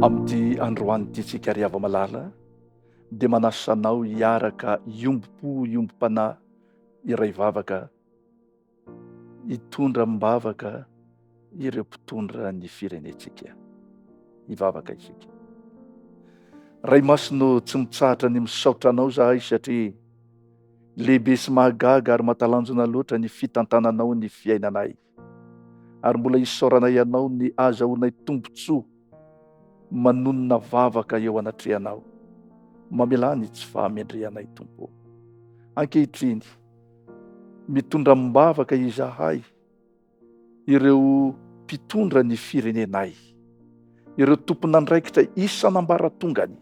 Amin'ity androany ity tsika riava malala dia manasanao hiaraka iompo-panahy iray vavaka hitondra mibavaka ireo mpitondra ny firenetsika hivavaka isika. Ray masino tsy mitsahatra ny misaotra anao zahay satria lehibe sy mahagaga ary matalanjona loatra ny fitantananao ny fiainanay, ary mbola isaoranay ianao ny azahoanay tombontsoa manonona vavaka eo anatrehanao. Mamelany tsy fahamendrehanay Tompo. Ankehitriny mitondra mibavaka izahay ireo mpitondra ny firenenay, ireo tompon'andraikitra isan'ambaratongany.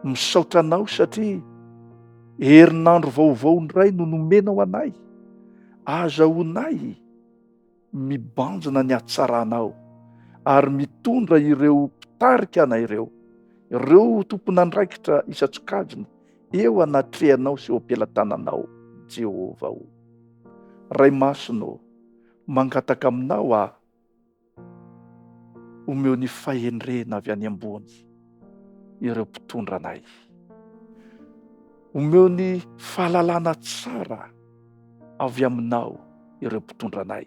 Misaotra anao satria herinandro vaovao ndray no nomenao anay, azahoanay mibanjina ny hatsaranao ary mitondra ireo mpitarika anay ireo tompon'andraikitra isan-tsokajiny eo anatrehanao sy eo am-pelantananao Jehova. Ray masino mangataka aminao omeo ny fahendrena avy any ambony ireo mpitondra anay, omeo ny fahalalana tsara avy aminao ireo mpitondra anay,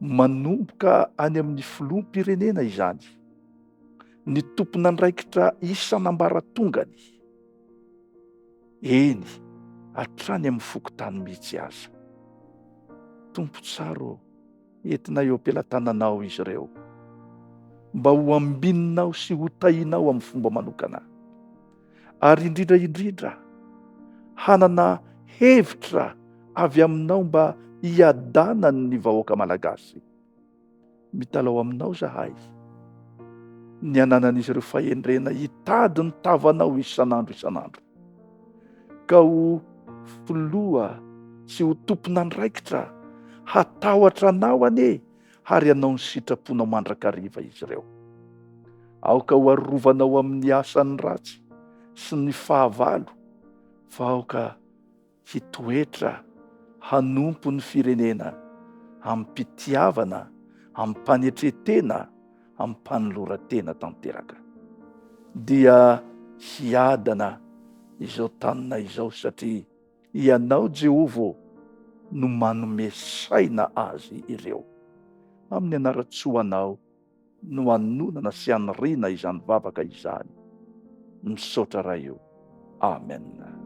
manomboka any amin'ny filoham-pirenena izany, ny tompon'andraikitra isan'ambaratongany, eny hatrany amin'ny fokotany mihitsy aza. Tompo tsara, entinay eo am-pelantananao izy ireo, mba ho ambininao sy ho tahinao amin'ny fomba manokana, ary indrindra hanana hevitra avy aminao mba hiadana ny vahoaka malagasy. Mitalao aminao zahay ny ananan'izy ireo fahendrena hitady ny tavanao isan'andro, ka ho filoha sy ho tompon'andraikitra hatahotra anao anie, ary anao ny sitraponao mandrakariva izy ireo. Aoka ho arovanao amin'ny asan'ny ratsy sy ny fahavalo, fa aoka hitoetra hanompo ny firenena amin'ny mpitiavana, amin'ny mpanetretena, amin'ny mpanolora-tena tanteraka. Dia hiadana izao tanina izao satria ianao Jehova no manome saina azy ireo. Amin'ny anaratsoanao no hanonana sy haniriana izany vavaka izany. Misaotra raha io. Amen.